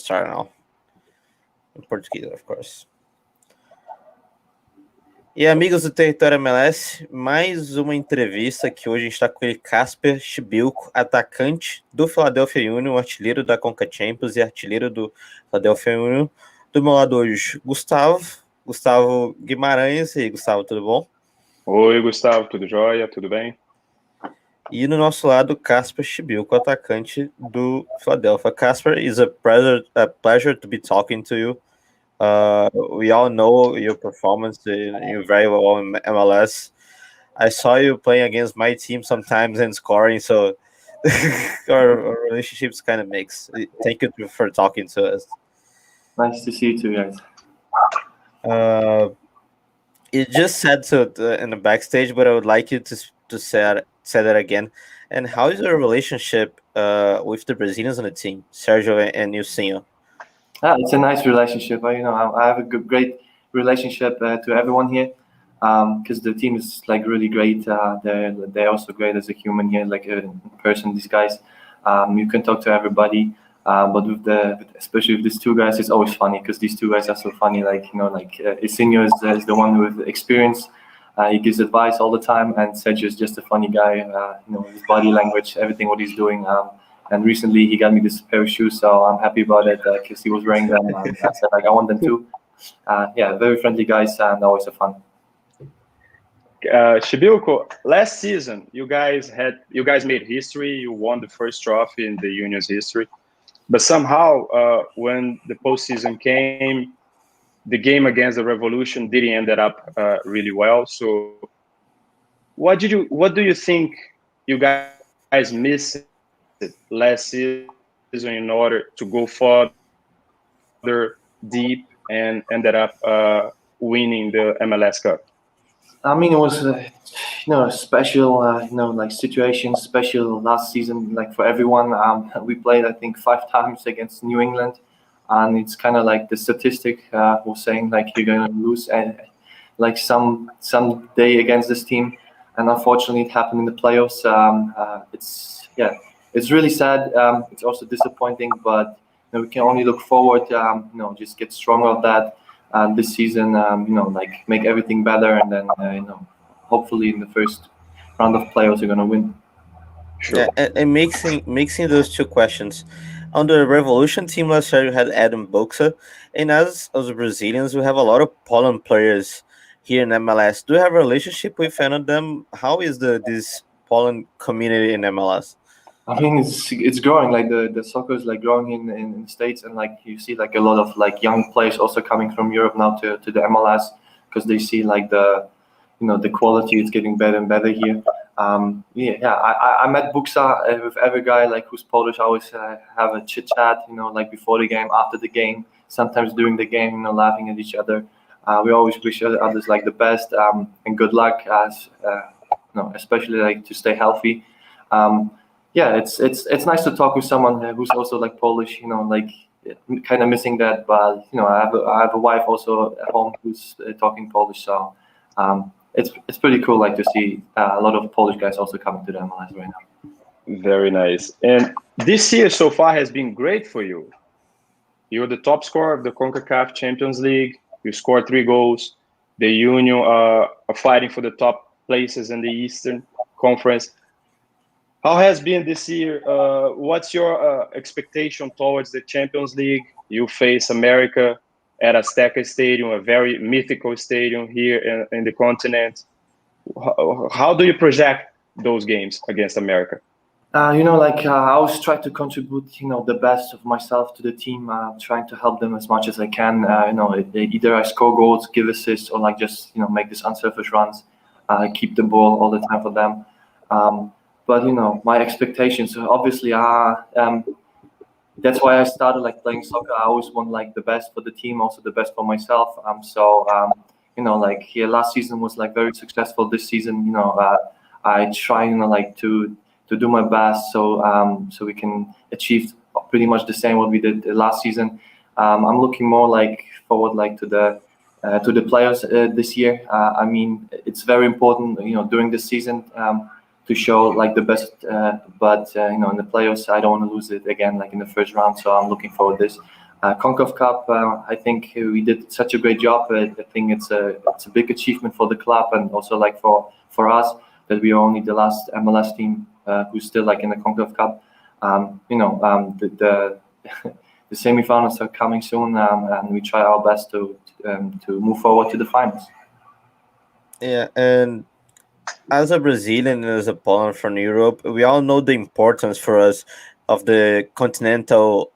start now. Em português, of course. E amigos do Território MLS, mais uma entrevista que hoje a gente está com ele, Kacper Przybyłko, atacante do Philadelphia Union, artilheiro da Conca Champions e artilheiro do Philadelphia Union. Do meu lado hoje, Gustavo Guimarães. E aí, Gustavo, tudo bom? Oi, Gustavo, tudo jóia? Tudo bem? E no nosso lado, Kacper Przybyłko, atacante do Philadelphia. Kacper, it's a pleasure to be talking to you. We all know your performance. You're very well in MLS. I saw you playing against my team sometimes and scoring, so our relationships kind of mixed. Thank you for talking to us. Nice to see you too, guys. You just said so in the backstage, but I would like you to say that again. And how is your relationship with the Brazilians on the team, Sergio and Nilsinho? It's a nice relationship. I have a great relationship to everyone here, because the team is like really great. They're also great as a human here, like in person. These guys, you can talk to everybody. But especially with these two guys, it's always funny because these two guys are so funny. Nilsinho is the one with experience. He gives advice all the time, and Sergio is just a funny guy. His body language, everything what he's doing. And recently he got me this pair of shoes, so I'm happy about it because he was wearing them. And I said I want them too. Very friendly guys and always a fun. Przybyłko, last season you guys made history. You won the first trophy in the Union's history, but somehow when the postseason came, the game against the Revolution didn't end up really well. So what do you think you guys missed last season in order to go further deep and ended up winning the MLS Cup? I mean, it was special situation, special last season, like for everyone. We played I think 5 times against New England, and it's kind of like the statistic was saying like you're gonna lose like some day against this team, and unfortunately it happened in the playoffs. It's really sad. It's also disappointing, but we can only look forward. Just get stronger of that this season. Make everything better, and then hopefully in the first round of playoffs we're gonna win. Sure. Yeah, and mixing those two questions. On the Revolution team last year, you had Adam Boxa, and as Brazilians, we have a lot of Poland players here in MLS. Do you have a relationship with any of them? How is this Poland community in MLS? I mean, it's growing. Like the soccer is like growing in the States, and like you see like a lot of like young players also coming from Europe now to the MLS because they see like the quality is getting better and better here. I met Buksa with every guy like who's Polish. I always have a chit chat, like before the game, after the game, sometimes during the game, laughing at each other. We always wish others like the best and good luck, as especially like to stay healthy. It's nice to talk with someone who's also like Polish, kind of missing that. But I have a wife also at home who's talking Polish, so it's pretty cool, like to see a lot of Polish guys also coming to the MLS right now. Very nice. And this year so far has been great for you. You're the top scorer of the CONCACAF Champions League. You scored 3 goals. The Union are fighting for the top places in the Eastern Conference. How has been this year? What's your expectation towards the Champions League? You face America at Azteca Stadium, a very mythical stadium here in the continent. How do you project those games against America? I always try to contribute, the best of myself to the team, trying to help them as much as I can. Either I score goals, give assists, or like just, make these unselfish runs, keep the ball all the time for them. But my expectations obviously are. That's why I started like playing soccer. I always want like the best for the team, also the best for myself. Last season was like very successful. This season, I try to do my best so we can achieve pretty much the same what we did last season. I'm looking more like forward like to the players this year. I mean, it's very important, during the season. To show like the best, but in the playoffs I don't want to lose it again like in the first round, so I'm looking forward to this. CONCACAF Cup, I think we did such a great job. I think it's a big achievement for the club and also like for us that we are only the last MLS team who's still like in the CONCACAF Cup. The semifinals are coming soon, and we try our best to move forward to the finals. Yeah, and as a Brazilian and as a Poland from Europe, we all know the importance for us of the continental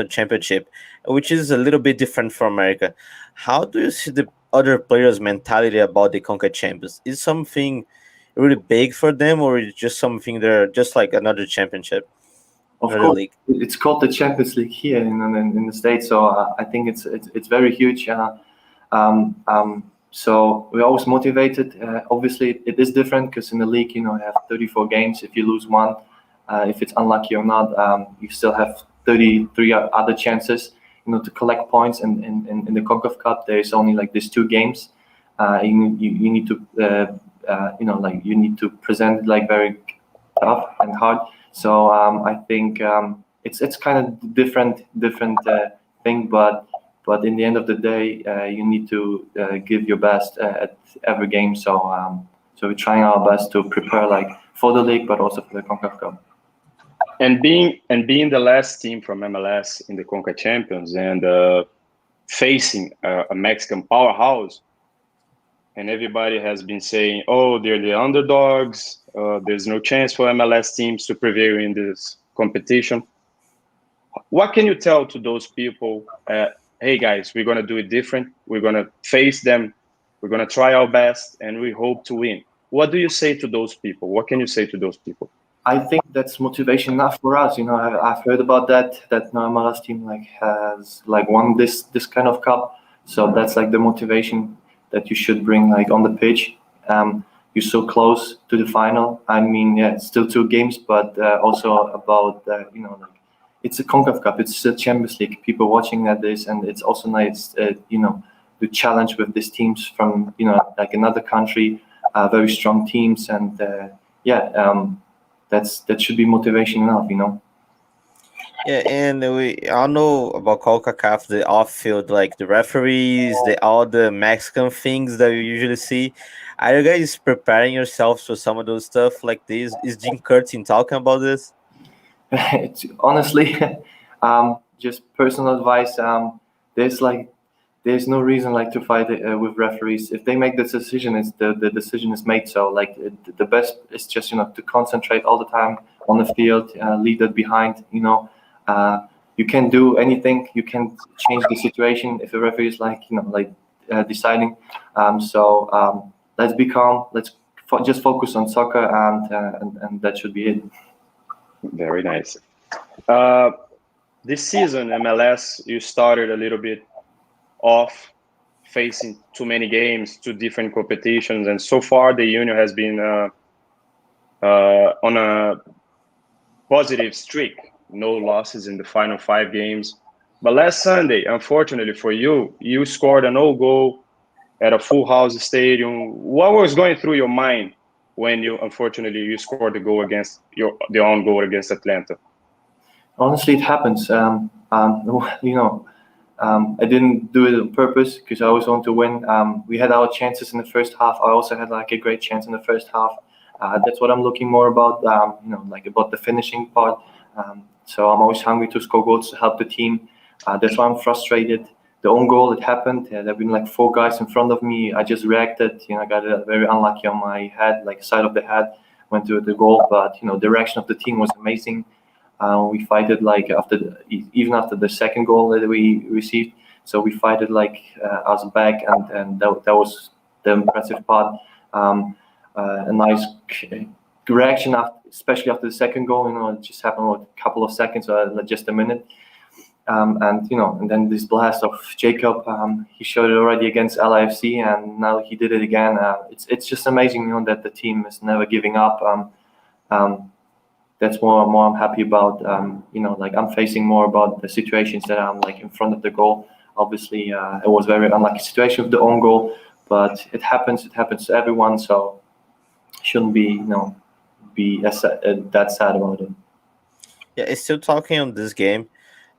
championship, which is a little bit different from America. How do you see the other players' mentality about the CONCACAF Champions? Is something really big for them, or is it just something they're just like another championship, Of another course, league? it's called the Champions League here in the States, so I think it's very huge. So we're always motivated. Obviously, it is different because in the league, you have 34 games. If you lose one, if it's unlucky or not, you still have 33 other chances, to collect points. And in the CONCACAF Cup, there's only like these 2 games. You need to, you need to present like very tough and hard. So I think it's kind of different thing, but in the end of the day, you need to give your best at every game. So we're trying our best to prepare like for the league, but also for the CONCACAF Cup. And being the last team from MLS in the CONCACAF Champions and facing a Mexican powerhouse, and everybody has been saying, "Oh, they're the underdogs. There's no chance for MLS teams to prevail in this competition." What can you tell to those people? Hey guys, we're gonna do it different. We're gonna face them. We're gonna try our best, and we hope to win. What do you say to those people? What can you say to those people? I think that's motivation enough for us. I've heard about that no MLS team like has like won this kind of cup. So that's like the motivation that you should bring like on the pitch. You're so close to the final. I mean, yeah, it's still 2 games, but also about it's a CONCACAF Cup. It's a Champions League. People watching at this, and it's also nice, the challenge with these teams from like another country, very strong teams, and that should be motivation enough, Yeah, and we all know about CONCACAF, the off-field, like the referees, all the Mexican things that you usually see. Are you guys preparing yourselves for some of those stuff like this? Is Jim Curtin talking about this? Honestly, just personal advice. There's no reason like to fight with referees. If they make the decision, it's the decision is made. So like the best is just to concentrate all the time on the field, leave that behind. You can't do anything. You can't change the situation if the referee is deciding. So let's be calm. Let's just focus on soccer, and that should be it. Very nice. This season, MLS, you started a little bit off, facing too many games, 2 different competitions, and so far the Union has been on a positive streak. No losses in the final 5 games. But last Sunday, unfortunately for you, you scored an own goal at a full house stadium. What was going through your mind when you scored the goal against the own goal against Atlanta? Honestly, it happens. I didn't do it on purpose because I always want to win. We had our chances in the first half. I also had like a great chance in the first half. That's what I'm looking more about. Like about the finishing part. So I'm always hungry to score goals to help the team. That's why I'm frustrated. The own goal, it happened. There have been like 4 guys in front of me. I just reacted. I got very unlucky on my head, like side of the head, went to the goal. But direction of the team was amazing. We fighted like even after the second goal that we received. So we fighted like us back, and that was the impressive part. A nice reaction especially after the second goal. It just happened with a couple of seconds or just a minute. And then this blast of Jacob, he showed it already against LAFC, and now he did it again. It's just amazing, that the team is never giving up. That's more I'm happy about. Like I'm facing more about the situations that I'm like in front of the goal. Obviously, it was a very unlucky situation with the own goal, but it happens. It happens to everyone, so shouldn't be that sad about it. Yeah, still talking on this game.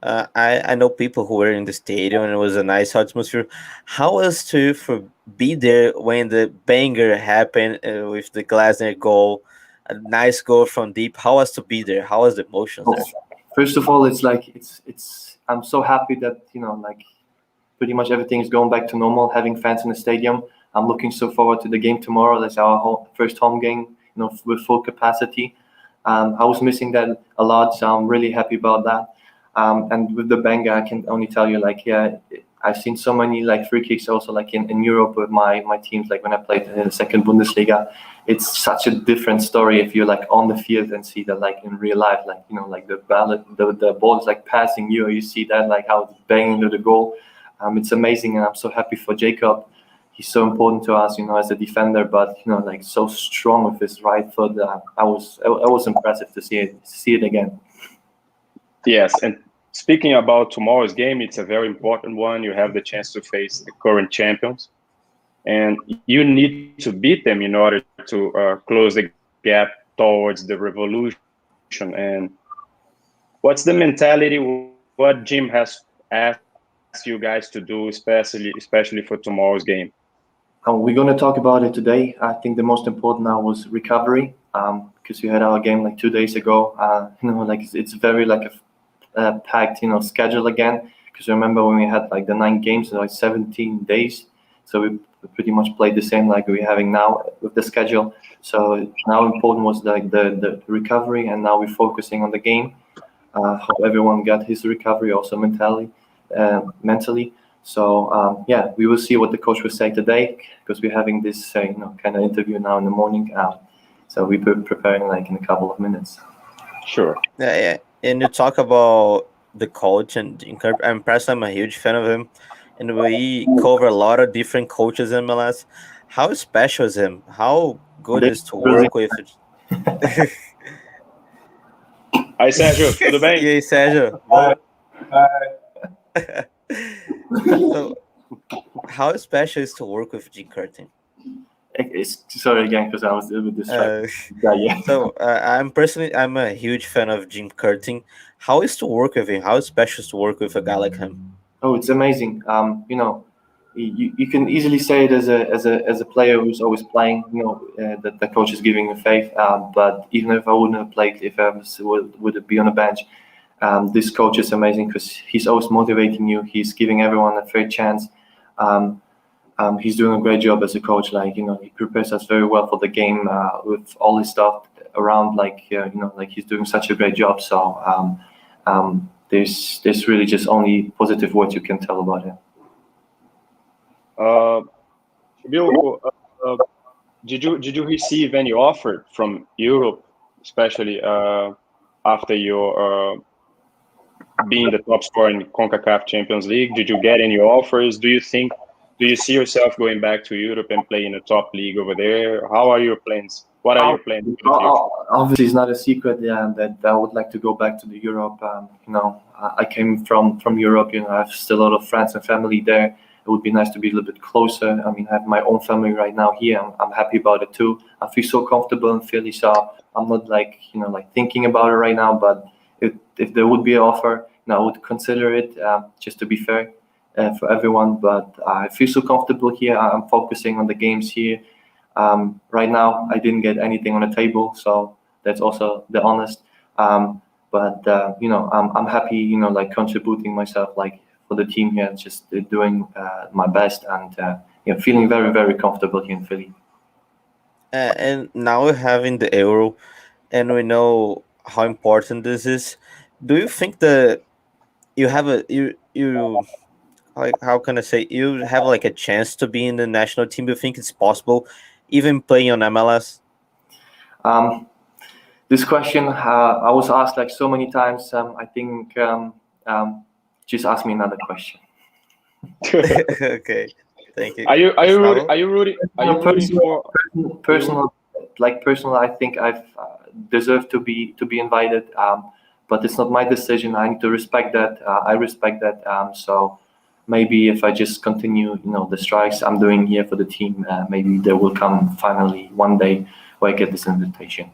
I know people who were in the stadium, and it was a nice atmosphere. How was to for be there when the banger happened with the Glasner goal, a nice goal from deep? How was to be there? How was the emotions there? First of all, it's like it's. I'm so happy that like pretty much everything is going back to normal. Having fans in the stadium. I'm looking so forward to the game tomorrow. That's our first home game, with full capacity. I was missing that a lot, so I'm really happy about that. And with the banger, I can only tell you, like, yeah, I've seen so many like free kicks also like in Europe with my teams, like when I played in the second Bundesliga. It's such a different story if you're like on the field and see that like in real life, like like the ball is like passing you, or you see that like how it's banging to the goal. It's amazing, and I'm so happy for Jacob. He's so important to us, as a defender, but like so strong with his right foot. I was impressive to see it again. Yes, and speaking about tomorrow's game, it's a very important one. You have the chance to face the current champions, and you need to beat them in order to close the gap towards the revolution. And what's the mentality? What Jim has asked you guys to do, especially for tomorrow's game? We're going to talk about it today. I think the most important now was recovery, because we had our game like 2 days ago. Like it's very like a packed schedule again. Because remember when we had like the 9 games, like 17 days. So we pretty much played the same like we're having now with the schedule. So now important was like the recovery, and now we're focusing on the game. Hope everyone got his recovery also mentally. So yeah, we will see what the coach will say today, because we're having this kind of interview now in the morning. So we're preparing like in a couple of minutes. Sure. Yeah. And you talk about the coach, and I'm personally I'm a huge fan of him, and we cover a lot of different coaches in MLS. How special is him? How good is to work with? Aí, Sérgio, tudo bem? E aí, Sérgio? So, how special is to work with Jim Curtin? Sorry again, because I was a little bit distracted. Yeah. So I'm a huge fan of Jim Curtin. How is to work with him? How special is to work with a guy like him? Oh, it's amazing. You can easily say it as a player who's always playing. That the coach is giving you faith. But even if I wouldn't have played, if I would be on the bench, this coach is amazing because he's always motivating you. He's giving everyone a fair chance. He's doing a great job as a coach. Like he prepares us very well for the game with all his stuff around. Like like he's doing such a great job. So there's really just only positive words you can tell about him. Did you receive any offer from Europe, especially after your being the top scorer in CONCACAF Champions League? Did you get any offers? Do you see yourself going back to Europe and playing a top league over there? How are your plans? What are your plans? Obviously, it's not a secret that I would like to go back to the Europe. I came from Europe. I have still a lot of friends and family there. It would be nice to be a little bit closer. I mean, I have my own family right now here. I'm happy about it too. I feel so comfortable in Philly, so I'm not like thinking about it right now. But if there would be an offer, I would consider it. Just to be fair for everyone. But I feel so comfortable here. I'm focusing on the games here. Right now, I didn't get anything on the table, so that's also the honest. But I'm happy. Contributing myself for the team here, just doing my best and feeling very, very comfortable here in Philly. And now we're having the Euro, and we know how important this is. Do you think that you have how can I say, you have like a chance to be in the national team? Do you think it's possible, even playing on MLS? This question I was asked like so many times. I think just ask me another question. Okay, thank you. Are you rooting for personal? I think I've deserved to be invited. But it's not my decision. I need to respect that. I respect that. So maybe if I just continue, the strikes I'm doing here for the team, maybe there will come finally one day where I get this invitation.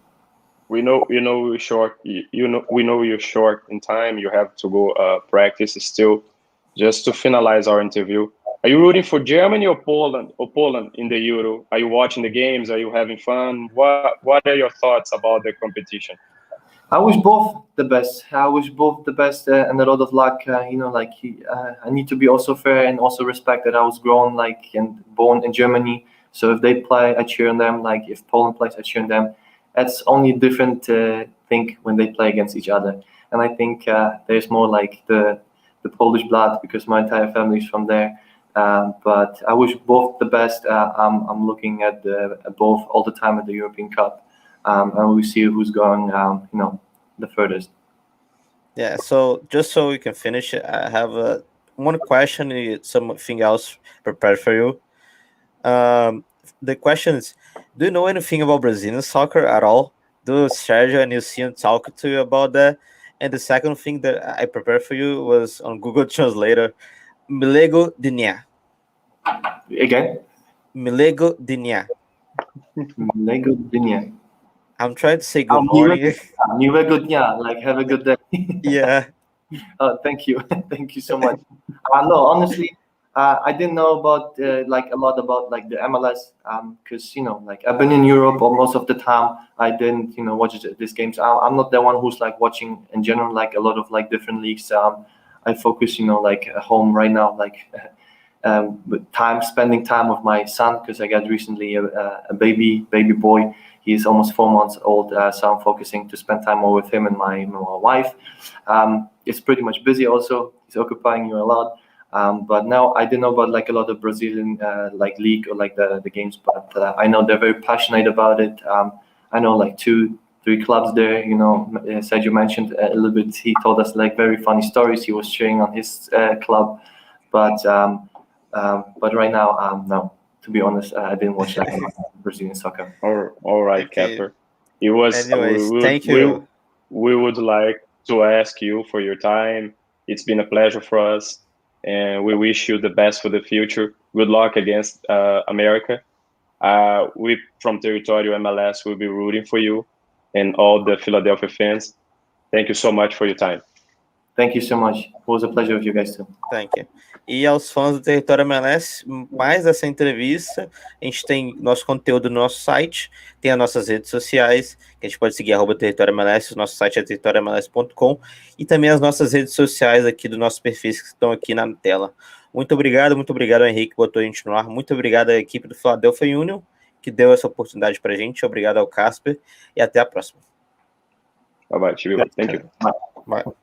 we know you're short. We know you're short in time. You have to go practice still. Just to finalize our interview, are you rooting for Germany or Poland? In the Euro? Are you watching the games? Are you having fun? What are your thoughts about the competition? I wish both the best. I wish both the best and a lot of luck. I need to be also fair and also respect that I was grown and born in Germany. So if they play, I cheer on them. Like if Poland plays, I cheer on them. That's only a different thing when they play against each other. And I think there's more like the Polish blood because my entire family is from there. But I wish both the best. I'm looking at both all the time at the European Cup, and we see who's going, the furthest. Yeah. So just so we can finish, I have one question and something else prepared for you. The question is: do you know anything about Brazilian soccer at all? Do Sergio and Yusin talk to you about that? And the second thing that I prepared for you was on Google Translator. Milego Dinia. Again? Milego Dinia. Milego Dinia. I'm trying to say good morning. Miłego dnia, like have a good day. Yeah. Thank you. Thank you so much. No, honestly, I didn't know about a lot about the MLS because I've been in Europe most of the time. I didn't watch these games. I'm not the one who's watching in general a lot of different leagues. I focus at home right now spending time with my son because I got recently a baby boy. He's almost 4 months old, so I'm focusing to spend time more with him and my wife. It's pretty much busy also. He's occupying you a lot. But now I didn't know about a lot of Brazilian league or the games, but I know they're very passionate about it. I know 2-3 clubs there. Sergio mentioned a little bit. He told us very funny stories. He was cheering on his club, but right now no. To be honest, I didn't watch Brazilian soccer. All right, Okay. Kacper. It was. Anyways, thank you. We would like to ask you for your time. It's been a pleasure for us, and we wish you the best for the future. Good luck against America. We from Território MLS will be rooting for you and all the Philadelphia fans. Thank you so much for your time. Thank you so much. It was a pleasure with you guys too. Thank you. E aos fãs do Território MLS, mais dessa entrevista, a gente tem nosso conteúdo no nosso site, tem as nossas redes sociais, que a gente pode seguir @Território MLS, o nosso site é territoriomls.com, e também as nossas redes sociais aqui dos nossos perfis que estão aqui na tela. Muito obrigado ao Henrique que botou a gente no ar, muito obrigado à equipe do Philadelphia Union, que deu essa oportunidade pra gente, obrigado ao Kacper, e até a próxima. Bye-bye, Chibiu. Thank you. Bye. Bye.